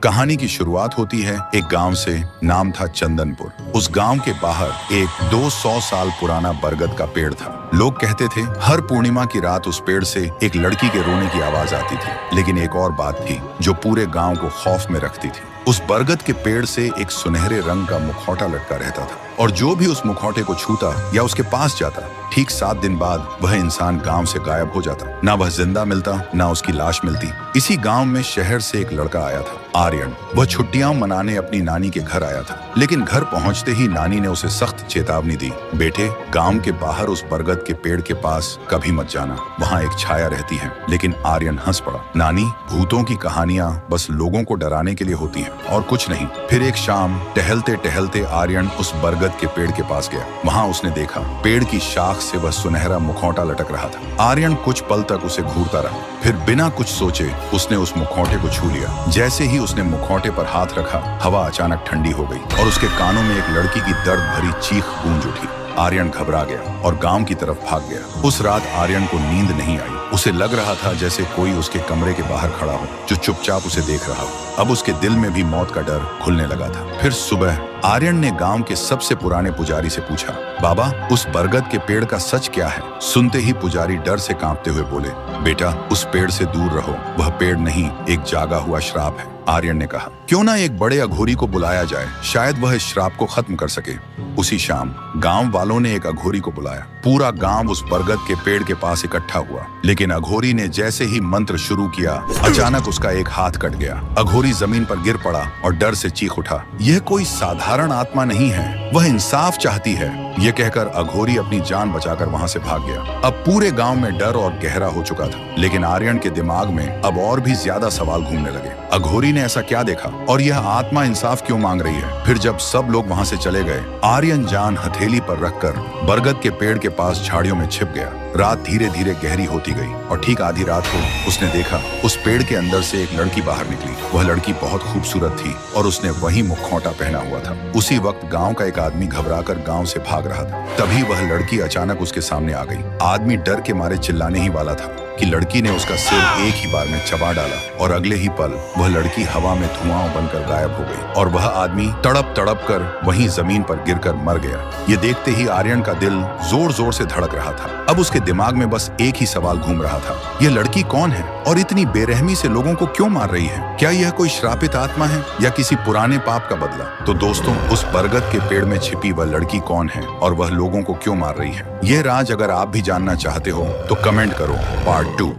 कहानी की शुरुआत होती है एक गांव से। नाम था चंदनपुर। उस गांव के बाहर एक 200 साल पुराना बरगद का पेड़ था। लोग कहते थे हर पूर्णिमा की रात उस पेड़ से एक लड़की के रोने की आवाज आती थी। लेकिन एक और बात थी जो पूरे गांव को खौफ में रखती थी। उस बरगद के पेड़ से एक सुनहरे रंग का मुखौटा लटका रहता था और जो भी उस मुखौटे को छूता या उसके पास जाता, ठीक 7 दिन बाद वह इंसान गांव से गायब हो जाता। ना वह जिंदा मिलता, ना उसकी लाश मिलती। इसी गांव में शहर से एक लड़का आया था, आर्यन। वह छुट्टियां मनाने अपनी नानी के घर आया था। लेकिन घर पहुंचते ही नानी ने उसे सख्त चेतावनी दी, बेटे गांव के बाहर उस बरगद के पेड़ के पास कभी मत जाना, वहां एक छाया रहती है। लेकिन आर्यन हंस पड़ा, नानी भूतों की कहानियां बस लोगों को डराने के लिए होती हैं और कुछ नहीं। फिर एक शाम टहलते टहलते आर्यन उस बरगद के पेड़ के पास गया। वहां उसने देखा पेड़ की शाख से वह सुनहरा मुखौटा लटक रहा था। आर्यन कुछ पल तक उसे घूरता रहा, फिर बिना कुछ सोचे उसने उस मुखौटे को छू लिया। जैसे ही उसने मुखौटे पर हाथ रखा, हवा अचानक ठंडी हो गई और उसके कानों में एक लड़की की दर्द भरी चीख गूंज उठी। आर्यन घबरा गया और गांव की तरफ भाग गया। उस रात आर्यन को नींद नहीं आई। उसे लग रहा था जैसे कोई उसके कमरे के बाहर खड़ा हो जो चुपचाप उसे देख रहा हो। अब उसके दिल में भी मौत का डर घुलने लगा था। फिर सुबह आर्यन ने गांव के सबसे पुराने पुजारी से पूछा, बाबा उस बरगद के पेड़ का सच क्या है? सुनते ही पुजारी डर से कांपते हुए बोले, बेटा उस पेड़ से दूर रहो, वह पेड़ नहीं एक जागा हुआ श्राप है। आर्यन ने कहा, क्यों ना एक बड़े अघोरी को बुलाया जाए, शायद वह इस श्राप को खत्म कर सके। उसी शाम गांव वालों ने एक अघोरी को बुलाया। पूरा गांव उस बरगद के पेड़ के पास इकट्ठा हुआ। लेकिन अघोरी ने जैसे ही मंत्र शुरू किया, अचानक उसका एक हाथ कट गया। अघोरी जमीन पर गिर पड़ा और डर से चीख उठा, यह कोई साधारण आत्मा नहीं है, वह इंसाफ चाहती है। यह कहकर अघोरी अपनी जान बचाकर वहां से भाग गया। अब पूरे गांव में डर और गहरा हो चुका था। लेकिन आर्यन के दिमाग में अब और भी ज्यादा सवाल घूमने लगे। अघोरी ने ऐसा क्या देखा और यह आत्मा इंसाफ क्यों मांग रही है? फिर जब सब लोग वहां से चले गए, आर्यन जान हथेली पर रखकर बरगद के पेड़ के पास झाड़ियों में छिप गया। रात धीरे धीरे गहरी होती गई और ठीक आधी रात को उसने देखा उस पेड़ के अंदर से एक लड़की बाहर निकली। वह लड़की बहुत खूबसूरत थी और उसने वही मुखौटा पहना हुआ था। उसी वक्त गांव का एक आदमी घबराकर गांव से भाग रहा था। तभी वह लड़की अचानक उसके सामने आ गई। आदमी डर के मारे चिल्लाने ही वाला था कि लड़की ने उसका सिर एक ही बार में चबा डाला और अगले ही पल वह लड़की हवा में धुआं बनकर गायब हो गई और वह आदमी तड़प तड़प कर वहीं जमीन पर गिरकर मर गया। ये देखते ही आर्यन का दिल जोर जोर से धड़क रहा था। अब उसके दिमाग में बस एक ही सवाल घूम रहा था, ये लड़की कौन है और इतनी बेरहमी से लोगों को क्यों मार रही है? क्या यह कोई श्रापित आत्मा है या किसी पुराने पाप का बदला? तो दोस्तों, उस बरगद के पेड़ में छिपी वह लड़की कौन है और वह लोगों को क्यों मार रही है? ये राज अगर आप भी जानना चाहते हो तो कमेंट करो पार्ट 2।